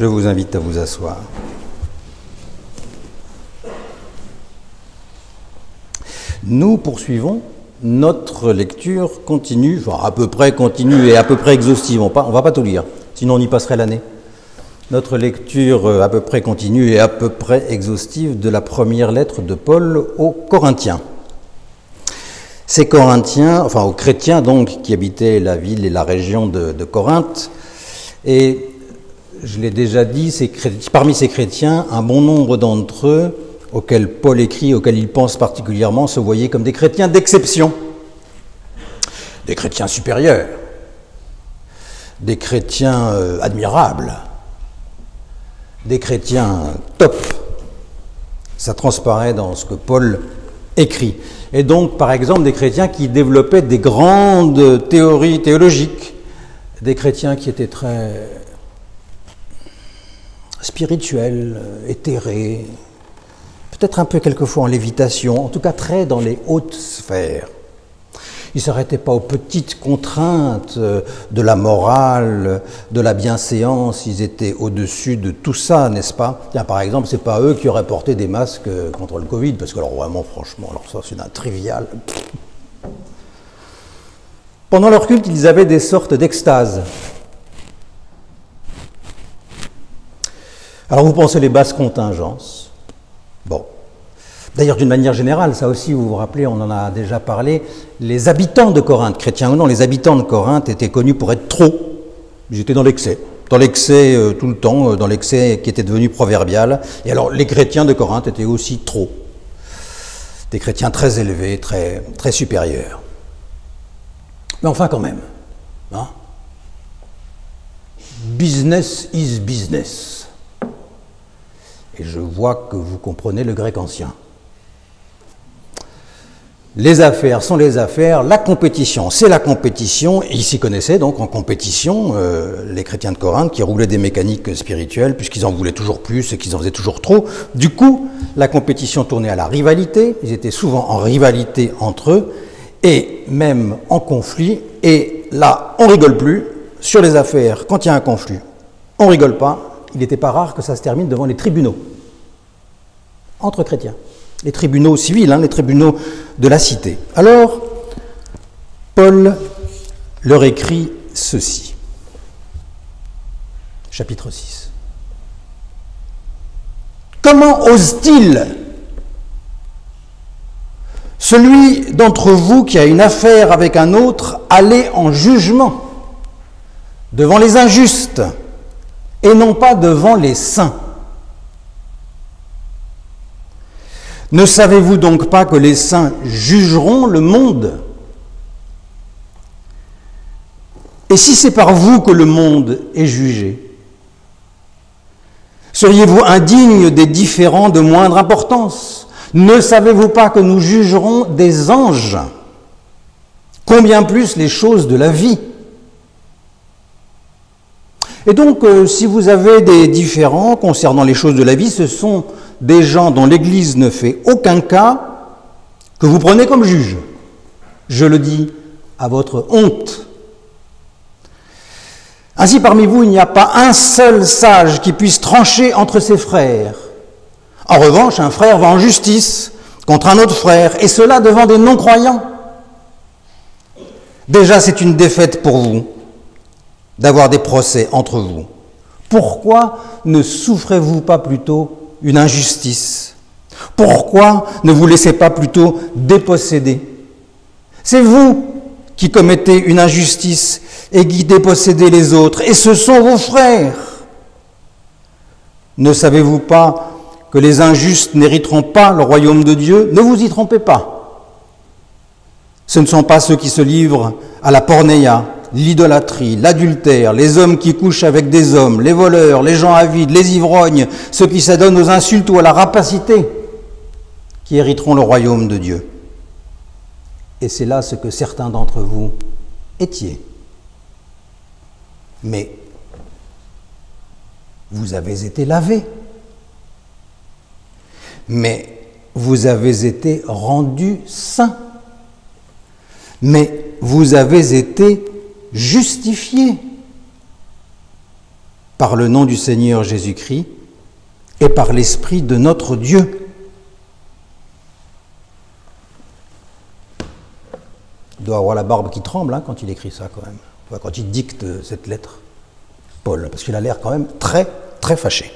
vous invite à vous asseoir. Nous poursuivons notre lecture continue, enfin à peu près continue et à peu près exhaustive. On ne va pas tout lire, sinon on y passerait l'année. Notre lecture à peu près continue et à peu près exhaustive de la première lettre de Paul aux Corinthiens. Ces Corinthiens, enfin aux chrétiens donc, qui habitaient la ville et la région de Corinthe, et je l'ai déjà dit, parmi ces chrétiens, un bon nombre d'entre eux, auxquels Paul écrit, auxquels il pense particulièrement, se voyaient comme des chrétiens d'exception, des chrétiens supérieurs, des chrétiens admirables, des chrétiens top. Ça transparaît dans ce que Paul écrit. Et donc, par exemple, des chrétiens qui développaient des grandes théories théologiques, des chrétiens qui étaient très spirituels, éthérés, peut-être un peu quelquefois en lévitation, en tout cas très dans les hautes sphères. Ils ne s'arrêtaient pas aux petites contraintes de la morale, de la bienséance, ils étaient au-dessus de tout ça, n'est-ce pas? Tiens, par exemple, ce n'est pas eux qui auraient porté des masques contre le Covid, parce que alors vraiment, franchement, alors ça c'est un trivial. Pendant leur culte, ils avaient des sortes d'extase. Alors vous pensez les basses contingences. Bon. D'ailleurs, d'une manière générale, ça aussi, vous vous rappelez, on en a déjà parlé, les habitants de Corinthe, chrétiens ou non, les habitants de Corinthe étaient connus pour être trop. Ils étaient dans l'excès tout le temps, dans l'excès qui était devenu proverbial. Et alors, les chrétiens de Corinthe étaient aussi trop. Des chrétiens très élevés, très, très supérieurs. Mais enfin, quand même, hein, business is business. Et je vois que vous comprenez le grec ancien. Les affaires sont les affaires, la compétition, c'est la compétition. Et ils s'y connaissaient donc en compétition, les chrétiens de Corinthe qui roulaient des mécaniques spirituelles puisqu'ils en voulaient toujours plus et qu'ils en faisaient toujours trop. Du coup, la compétition tournait à la rivalité, ils étaient souvent en rivalité entre eux et même en conflit. Et là, on rigole plus sur les affaires quand il y a un conflit. On rigole pas, il n'était pas rare que ça se termine devant les tribunaux, entre chrétiens. Les tribunaux civils, les tribunaux de la cité. Alors, Paul leur écrit ceci. Chapitre 6. Comment ose-t-il, celui d'entre vous qui a une affaire avec un autre, aller en jugement devant les injustes et non pas devant les saints? Ne savez-vous donc pas que les saints jugeront le monde? Et si c'est par vous que le monde est jugé, seriez-vous indigne des différends de moindre importance? Ne savez-vous pas que nous jugerons des anges? Combien plus les choses de la vie? Et donc, si vous avez des différends concernant les choses de la vie, ce sont des gens dont l'Église ne fait aucun cas que vous prenez comme juges. Je le dis à votre honte. Ainsi, parmi vous, il n'y a pas un seul sage qui puisse trancher entre ses frères. En revanche, un frère va en justice contre un autre frère, et cela devant des non-croyants. Déjà, c'est une défaite pour vous d'avoir des procès entre vous. Pourquoi ne souffrez-vous pas plutôt une injustice? Pourquoi ne vous laissez pas plutôt déposséder? C'est vous qui commettez une injustice et qui dépossédez les autres, et ce sont vos frères. Ne savez-vous pas que les injustes n'hériteront pas le royaume de Dieu? Ne vous y trompez pas. Ce ne sont pas ceux qui se livrent à la pornéia, l'idolâtrie, l'adultère, les hommes qui couchent avec des hommes, les voleurs, les gens avides, les ivrognes, ceux qui s'adonnent aux insultes ou à la rapacité, qui hériteront le royaume de Dieu. Et c'est là ce que certains d'entre vous étiez. Mais vous avez été lavés. Mais vous avez été rendus saints. Mais vous avez été justifiés. par le nom du Seigneur Jésus-Christ et par l'Esprit de notre Dieu. Il doit avoir la barbe qui tremble quand il écrit ça quand même, quand il dicte cette lettre, Paul, parce qu'il a l'air quand même très, très fâché.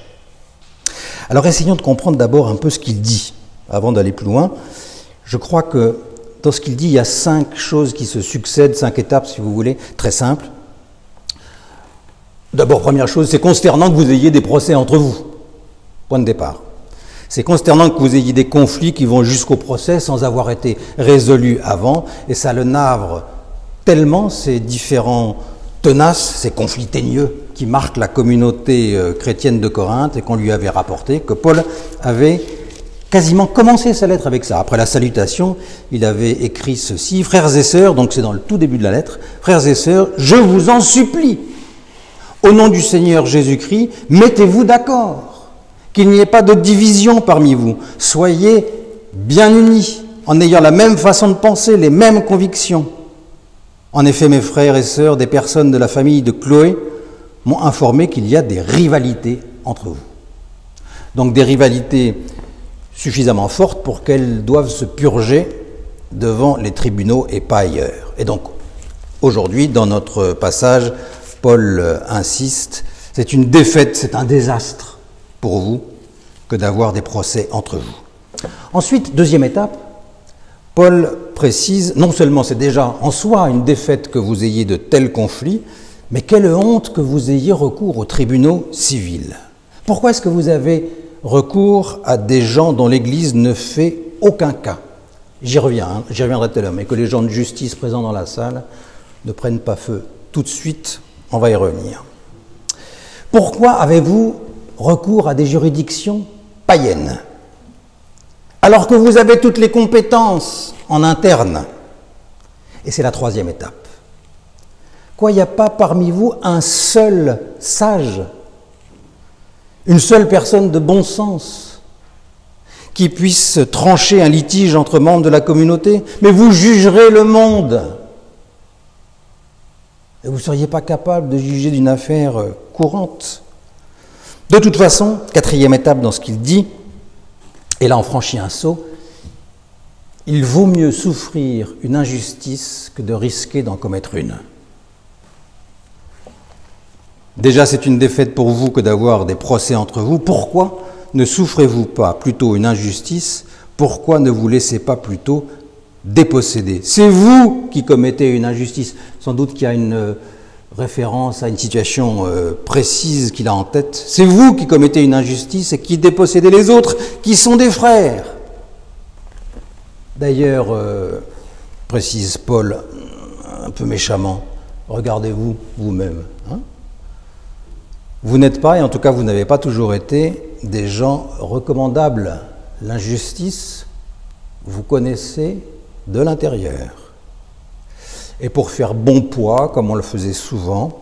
Alors essayons de comprendre d'abord un peu ce qu'il dit, avant d'aller plus loin. Je crois que dans ce qu'il dit, il y a 5 choses qui se succèdent, 5 étapes si vous voulez, très simples. D'abord, première chose, c'est consternant que vous ayez des procès entre vous. Point de départ. C'est consternant que vous ayez des conflits qui vont jusqu'au procès sans avoir été résolus avant, et ça le navre tellement, ces différents tenaces, ces conflits teigneux qui marquent la communauté chrétienne de Corinthe et qu'on lui avait rapporté, que Paul avait quasiment commencé sa lettre avec ça. Après la salutation, il avait écrit ceci: « Frères et sœurs », donc c'est dans le tout début de la lettre, « Frères et sœurs, je vous en supplie, au nom du Seigneur Jésus-Christ, mettez-vous d'accord, qu'il n'y ait pas de division parmi vous. Soyez bien unis, en ayant la même façon de penser, les mêmes convictions. En effet, mes frères et sœurs, des personnes de la famille de Chloé m'ont informé qu'il y a des rivalités entre vous. » Donc des rivalités suffisamment fortes pour qu'elles doivent se purger devant les tribunaux et pas ailleurs. Et donc, aujourd'hui, dans notre passage, Paul insiste, c'est une défaite, c'est un désastre pour vous que d'avoir des procès entre vous. Ensuite, deuxième étape, Paul précise, non seulement c'est déjà en soi une défaite que vous ayez de tels conflits, mais quelle honte que vous ayez recours aux tribunaux civils. Pourquoi est-ce que vous avez recours à des gens dont l'Église ne fait aucun cas? J'y reviendrai tout à l'heure, mais que les gens de justice présents dans la salle ne prennent pas feu tout de suite, on va y revenir. Pourquoi avez-vous recours à des juridictions païennes, alors que vous avez toutes les compétences en interne? Et c'est la troisième étape. Quoi, il n'y a pas parmi vous un seul sage, une seule personne de bon sens qui puisse trancher un litige entre membres de la communauté? Mais vous jugerez le monde. Et vous ne seriez pas capable de juger d'une affaire courante. De toute façon, quatrième étape dans ce qu'il dit, et là on franchit un saut, il vaut mieux souffrir une injustice que de risquer d'en commettre une. Déjà, c'est une défaite pour vous que d'avoir des procès entre vous. Pourquoi ne souffrez-vous pas plutôt une injustice? Pourquoi ne vous laissez pas plutôt déposséder? C'est vous qui commettez une injustice. Sans doute qu'il y a une référence à une situation précise qu'il a en tête. C'est vous qui commettez une injustice et qui dépossédez les autres, qui sont des frères. D'ailleurs, précise Paul, un peu méchamment, regardez-vous vous-même. Vous n'êtes pas, et en tout cas vous n'avez pas toujours été, des gens recommandables. L'injustice, vous connaissez de l'intérieur. Et pour faire bon poids, comme on le faisait souvent,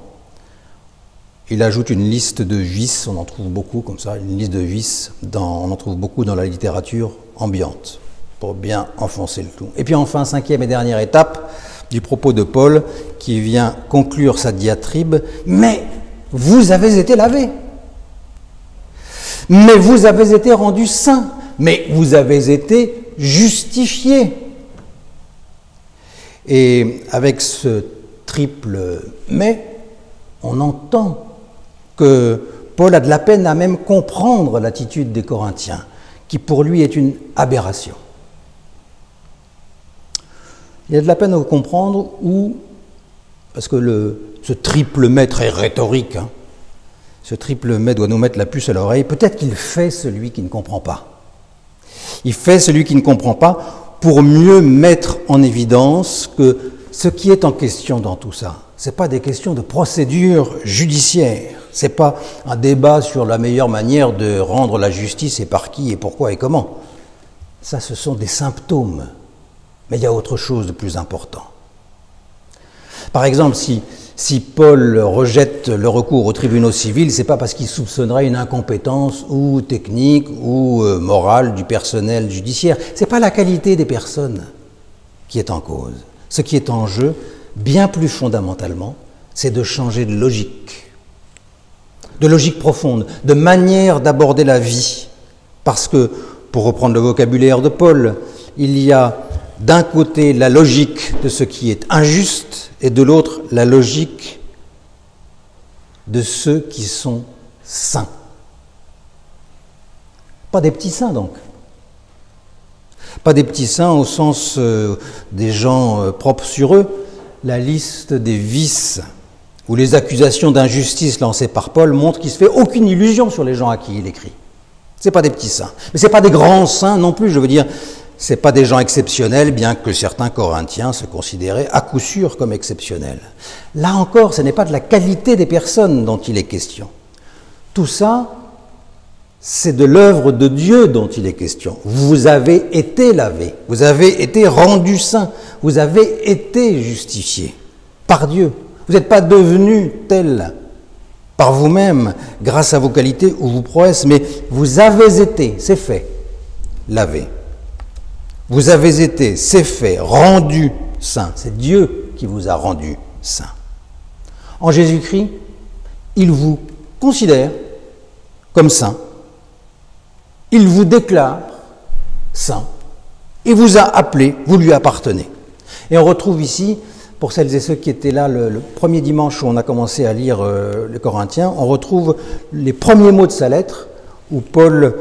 il ajoute une liste de vices, on en trouve beaucoup comme ça, une liste de vices, on en trouve beaucoup dans la littérature ambiante, pour bien enfoncer le clou. Et puis enfin, cinquième et dernière étape du propos de Paul, qui vient conclure sa diatribe, mais vous avez été lavés, mais vous avez été rendus saints, mais vous avez été justifiés. Et avec ce triple « mais », on entend que Paul a de la peine à même comprendre l'attitude des Corinthiens, qui pour lui est une aberration. Il a de la peine à comprendre parce que ce triple mais très rhétorique, ce triple mais doit nous mettre la puce à l'oreille, peut-être qu'il fait celui qui ne comprend pas. Il fait celui qui ne comprend pas pour mieux mettre en évidence que ce qui est en question dans tout ça, ce n'est pas des questions de procédure judiciaire, ce n'est pas un débat sur la meilleure manière de rendre la justice et par qui et pourquoi et comment. Ça, ce sont des symptômes, mais il y a autre chose de plus important. Par exemple, si Paul rejette le recours aux tribunaux civils, ce n'est pas parce qu'il soupçonnerait une incompétence ou technique ou morale du personnel judiciaire. Ce n'est pas la qualité des personnes qui est en cause. Ce qui est en jeu, bien plus fondamentalement, c'est de changer de logique. de logique profonde, de manière d'aborder la vie. Parce que, pour reprendre le vocabulaire de Paul, il y a d'un côté la logique de ce qui est injuste et de l'autre la logique de ceux qui sont saints. Pas des petits saints donc. Pas des petits saints au sens des gens propres sur eux. La liste des vices ou les accusations d'injustice lancées par Paul montrent qu'il ne se fait aucune illusion sur les gens à qui il écrit. Ce n'est pas des petits saints. Mais ce n'est pas des grands saints non plus, je veux dire, ce n'est pas des gens exceptionnels, bien que certains Corinthiens se considéraient à coup sûr comme exceptionnels. Là encore, ce n'est pas de la qualité des personnes dont il est question. Tout ça, c'est de l'œuvre de Dieu dont il est question. Vous avez été lavés, vous avez été rendus saints, vous avez été justifiés par Dieu. Vous n'êtes pas devenus tels par vous-même, grâce à vos qualités ou vos prouesses, mais vous avez été, c'est fait, lavés. Vous avez été, c'est fait, rendus saints. C'est Dieu qui vous a rendus saints. En Jésus-Christ, il vous considère comme saints. Il vous déclare saint. Il vous a appelé, vous lui appartenez. Et on retrouve ici, pour celles et ceux qui étaient là le premier dimanche où on a commencé à lire les Corinthiens, on retrouve les premiers mots de sa lettre où Paul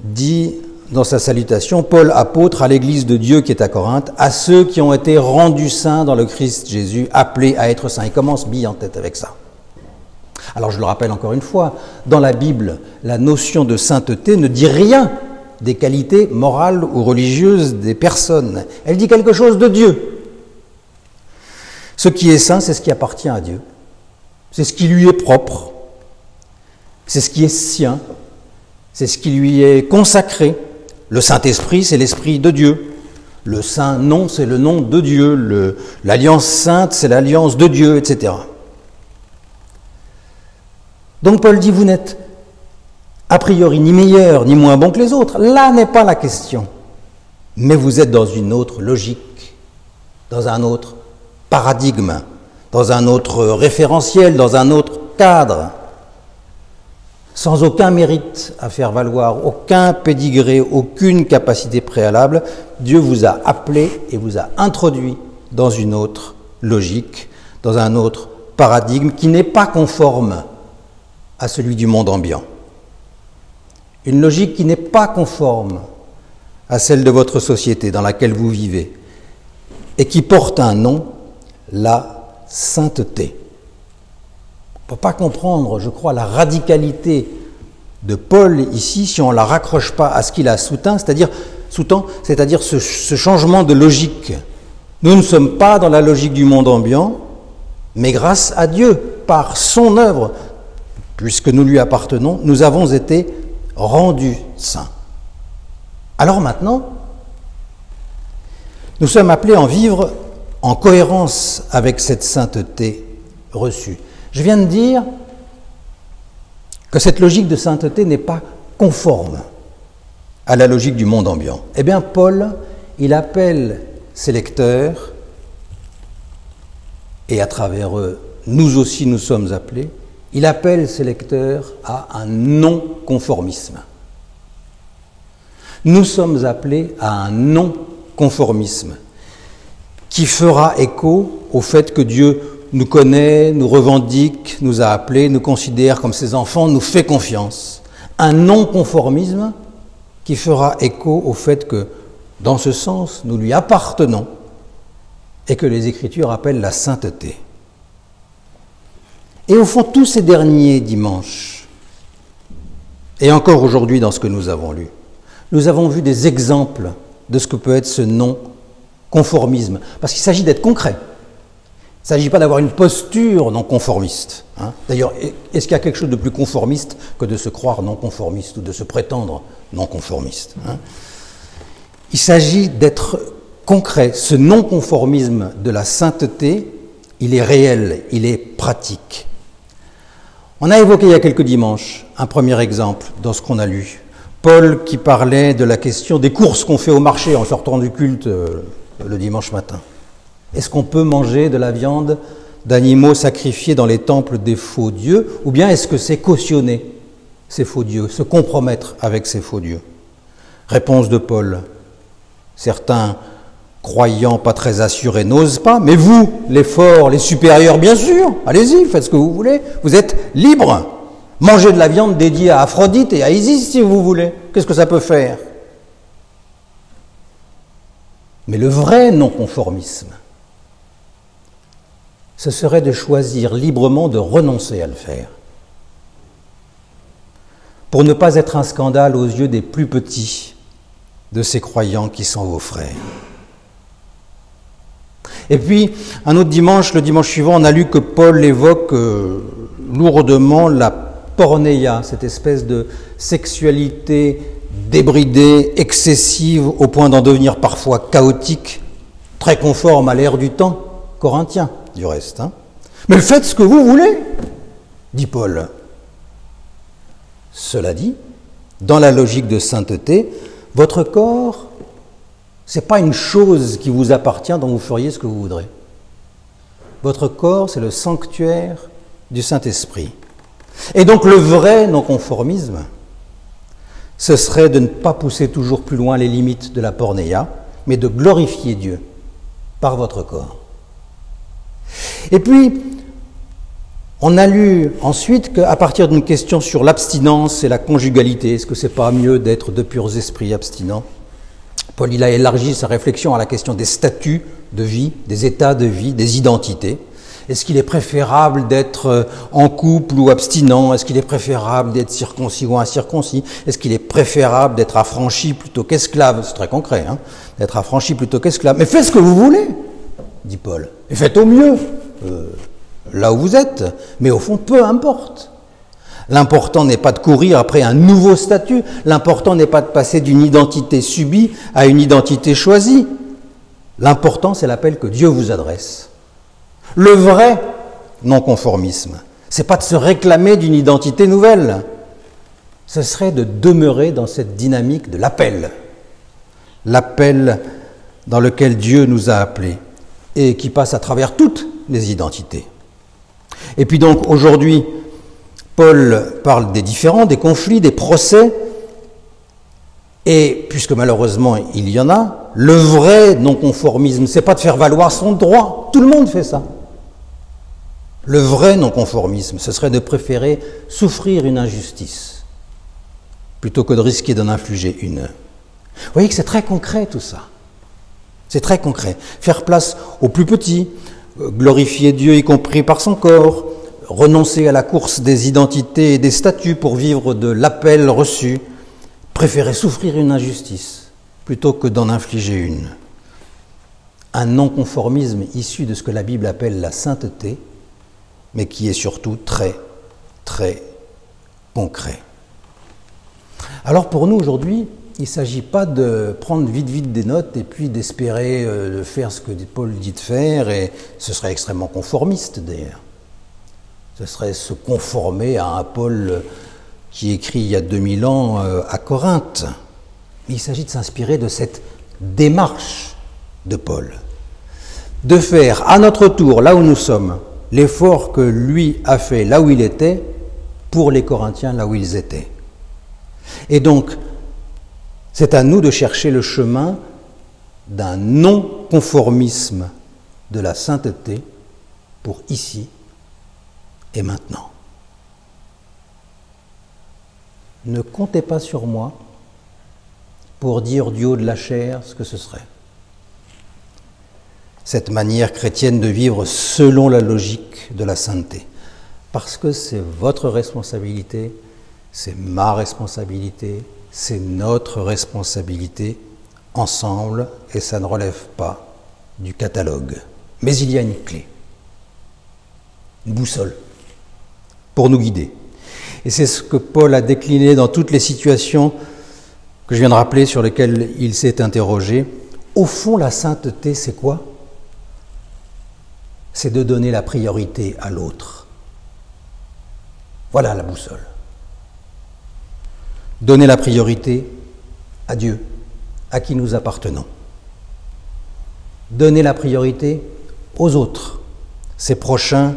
dit dans sa salutation, Paul, apôtre à l'église de Dieu qui est à Corinthe, à ceux qui ont été rendus saints dans le Christ Jésus, appelés à être saints. Il commence bille en tête avec ça. Alors je le rappelle encore une fois, dans la Bible, la notion de sainteté ne dit rien des qualités morales ou religieuses des personnes. Elle dit quelque chose de Dieu. Ce qui est saint, c'est ce qui appartient à Dieu. C'est ce qui lui est propre. C'est ce qui est sien. C'est ce qui lui est consacré. Le Saint-Esprit, c'est l'Esprit de Dieu. Le Saint nom, c'est le nom de Dieu. L'Alliance sainte, c'est l'Alliance de Dieu, etc. Donc Paul dit, vous n'êtes a priori ni meilleur ni moins bon que les autres. Là n'est pas la question. Mais vous êtes dans une autre logique, dans un autre paradigme, dans un autre référentiel, dans un autre cadre, sans aucun mérite à faire valoir, aucun pédigré, aucune capacité préalable. Dieu vous a appelé et vous a introduit dans une autre logique, dans un autre paradigme qui n'est pas conforme à celui du monde ambiant. Une logique qui n'est pas conforme à celle de votre société dans laquelle vous vivez et qui porte un nom, la sainteté. On ne peut pas comprendre, je crois, la radicalité de Paul ici si on ne la raccroche pas à ce qu'il a sous-tend, c'est-à-dire ce changement de logique. Nous ne sommes pas dans la logique du monde ambiant, mais grâce à Dieu, par son œuvre, puisque nous lui appartenons, nous avons été rendus saints. Alors maintenant, nous sommes appelés à en vivre en cohérence avec cette sainteté reçue. Je viens de dire que cette logique de sainteté n'est pas conforme à la logique du monde ambiant. Eh bien, Paul, il appelle ses lecteurs, et à travers eux, nous aussi nous sommes appelés, il appelle ses lecteurs à un non-conformisme. Nous sommes appelés à un non-conformisme qui fera écho au fait que Dieu nous connaît, nous revendique, nous a appelés, nous considère comme ses enfants, nous fait confiance. Un non-conformisme qui fera écho au fait que, dans ce sens, nous lui appartenons et que les Écritures appellent la sainteté. Et au fond, tous ces derniers dimanches, et encore aujourd'hui dans ce que nous avons lu, nous avons vu des exemples de ce que peut être ce non-conformisme. Parce qu'il s'agit d'être concret. Il ne s'agit pas d'avoir une posture non-conformiste. D'ailleurs, est-ce qu'il y a quelque chose de plus conformiste que de se croire non-conformiste ou de se prétendre non-conformiste ? Il s'agit d'être concret. Ce non-conformisme de la sainteté, il est réel, il est pratique. On a évoqué il y a quelques dimanches un premier exemple dans ce qu'on a lu. Paul qui parlait de la question des courses qu'on fait au marché en sortant du culte le dimanche matin. Est-ce qu'on peut manger de la viande d'animaux sacrifiés dans les temples des faux dieux, ou bien est-ce que c'est cautionner ces faux dieux, se compromettre avec ces faux dieux? Réponse de Paul. Certains croyants pas très assurés n'osent pas, mais vous, les forts, les supérieurs, bien sûr, allez-y, faites ce que vous voulez, vous êtes libres. Mangez de la viande dédiée à Aphrodite et à Isis si vous voulez. Qu'est-ce que ça peut faire? Mais le vrai non-conformisme, ce serait de choisir librement de renoncer à le faire, pour ne pas être un scandale aux yeux des plus petits de ces croyants qui sont vos frères. Et puis, un autre dimanche, le dimanche suivant, on a lu que Paul évoque lourdement la porneia, cette espèce de sexualité débridée, excessive, au point d'en devenir parfois chaotique, très conforme à l'ère du temps corinthien, du reste. Mais faites ce que vous voulez, dit Paul. Cela dit, dans la logique de sainteté, votre corps, ce n'est pas une chose qui vous appartient dont vous feriez ce que vous voudrez. Votre corps, c'est le sanctuaire du Saint-Esprit. Et donc le vrai non-conformisme, ce serait de ne pas pousser toujours plus loin les limites de la porneia, mais de glorifier Dieu par votre corps. Et puis, on a lu ensuite qu'à partir d'une question sur l'abstinence et la conjugalité, est-ce que c'est pas mieux d'être de purs esprits abstinents? Paul il a élargi sa réflexion à la question des statuts de vie, des états de vie, des identités. Est-ce qu'il est préférable d'être en couple ou abstinent? Est-ce qu'il est préférable d'être circoncis ou incirconcis? Est-ce qu'il est préférable d'être affranchi plutôt qu'esclave? C'est très concret, d'être affranchi plutôt qu'esclave. Mais faites ce que vous voulez, dit Paul, et faites au mieux, là où vous êtes, mais au fond, peu importe. L'important n'est pas de courir après un nouveau statut, l'important n'est pas de passer d'une identité subie à une identité choisie. L'important, c'est l'appel que Dieu vous adresse. Le vrai non-conformisme, c'est pas de se réclamer d'une identité nouvelle, ce serait de demeurer dans cette dynamique de l'appel dans lequel Dieu nous a appelés et qui passe à travers toutes les identités. Et puis donc aujourd'hui, Paul parle des différends, des conflits, des procès, et puisque malheureusement il y en a, le vrai non-conformisme, c'est pas de faire valoir son droit, tout le monde fait ça. Le vrai non-conformisme, ce serait de préférer souffrir une injustice plutôt que de risquer d'en infliger une. Vous voyez que c'est très concret tout ça. C'est très concret. Faire place aux plus petits, glorifier Dieu y compris par son corps, renoncer à la course des identités et des statuts pour vivre de l'appel reçu, préférer souffrir une injustice plutôt que d'en infliger une. Un non-conformisme issu de ce que la Bible appelle la sainteté, mais qui est surtout très, très concret. Alors pour nous aujourd'hui, il ne s'agit pas de prendre vite des notes et puis d'espérer de faire ce que Paul dit de faire, et ce serait extrêmement conformiste d'ailleurs. Ce serait se conformer à un Paul qui écrit il y a 2000 ans à Corinthe. Il s'agit de s'inspirer de cette démarche de Paul, de faire à notre tour, là où nous sommes, l'effort que lui a fait là où il était, pour les Corinthiens là où ils étaient. Et donc, c'est à nous de chercher le chemin d'un non-conformisme de la sainteté pour ici et maintenant. Ne comptez pas sur moi pour dire du haut de la chair ce que ce serait. Cette manière chrétienne de vivre selon la logique de la sainteté. Parce que c'est votre responsabilité, c'est ma responsabilité, c'est notre responsabilité ensemble, et ça ne relève pas du catalogue. Mais il y a une clé, une boussole, pour nous guider. Et c'est ce que Paul a décliné dans toutes les situations que je viens de rappeler, sur lesquelles il s'est interrogé. Au fond, la sainteté, c'est quoi ? C'est de donner la priorité à l'autre. Voilà la boussole. Donner la priorité à Dieu, à qui nous appartenons. Donner la priorité aux autres, ces prochains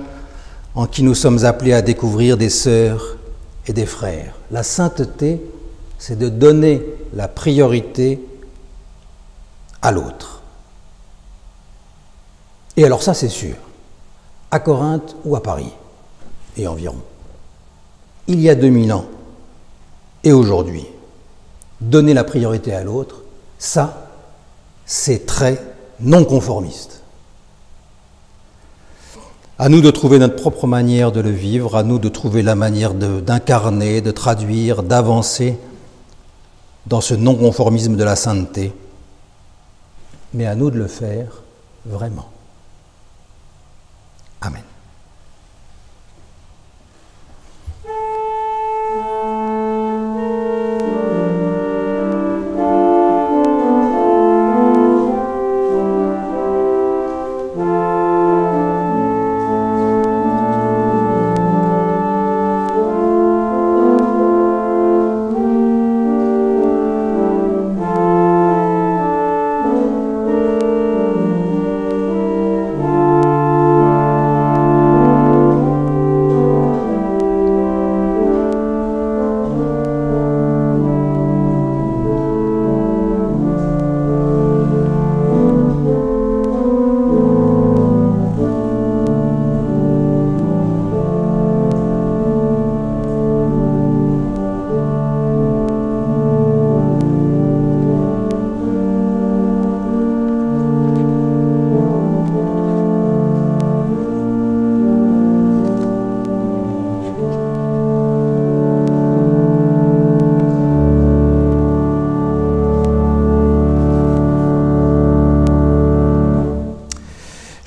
en qui nous sommes appelés à découvrir des sœurs et des frères. La sainteté, c'est de donner la priorité à l'autre. Et alors ça, c'est sûr, à Corinthe ou à Paris, et environ. Il y a 2000 ans et aujourd'hui, donner la priorité à l'autre, ça, c'est très non conformiste. À nous de trouver notre propre manière de le vivre, à nous de trouver la manière d'incarner, de traduire, d'avancer dans ce non-conformisme de la sainteté, mais à nous de le faire vraiment. Amen.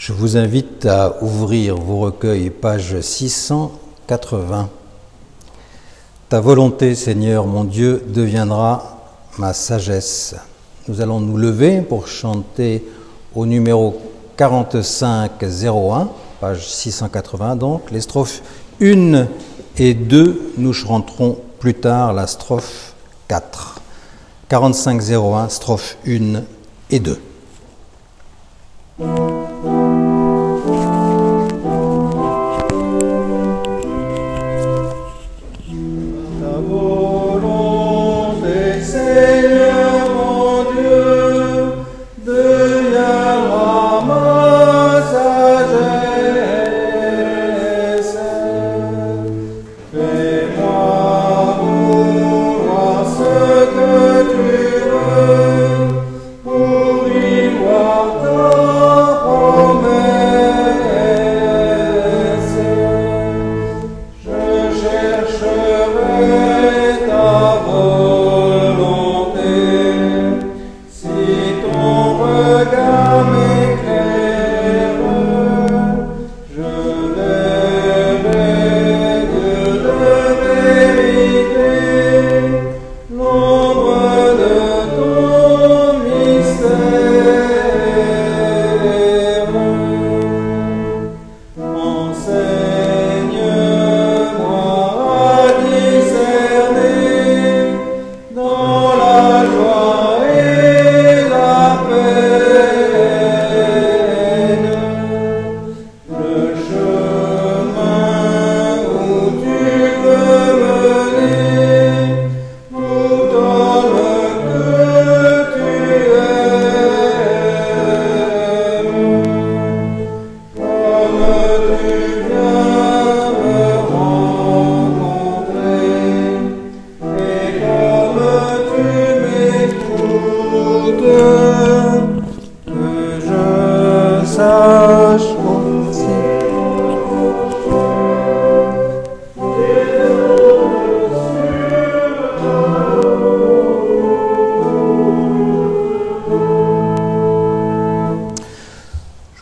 Je vous invite à ouvrir vos recueils, page 680. Ta volonté, Seigneur mon Dieu, deviendra ma sagesse. Nous allons nous lever pour chanter au numéro 4501, page 680 donc, les strophes 1 et 2, nous chanterons plus tard la strophe 4. 4501, strophes 1 et 2.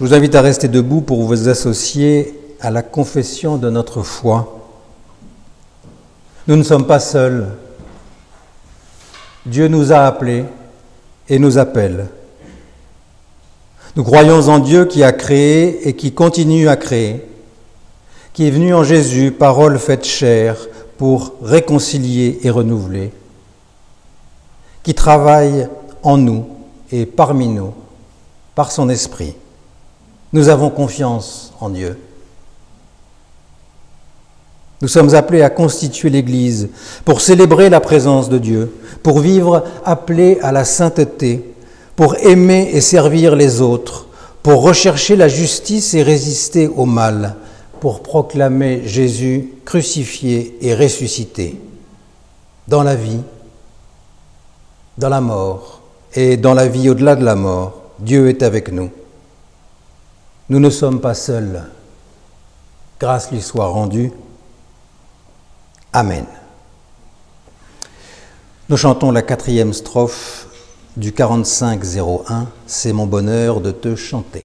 Je vous invite à rester debout pour vous associer à la confession de notre foi. Nous ne sommes pas seuls. Dieu nous a appelés et nous appelle. Nous croyons en Dieu qui a créé et qui continue à créer, qui est venu en Jésus, parole faite chair, pour réconcilier et renouveler, qui travaille en nous et parmi nous, par son esprit. Nous avons confiance en Dieu. Nous sommes appelés à constituer l'Église pour célébrer la présence de Dieu, pour vivre appelés à la sainteté, pour aimer et servir les autres, pour rechercher la justice et résister au mal, pour proclamer Jésus crucifié et ressuscité. Dans la vie, dans la mort et dans la vie au-delà de la mort, Dieu est avec nous. Nous ne sommes pas seuls. Grâce lui soit rendue. Amen. Nous chantons la 4e strophe du 45-01, c'est mon bonheur de te chanter.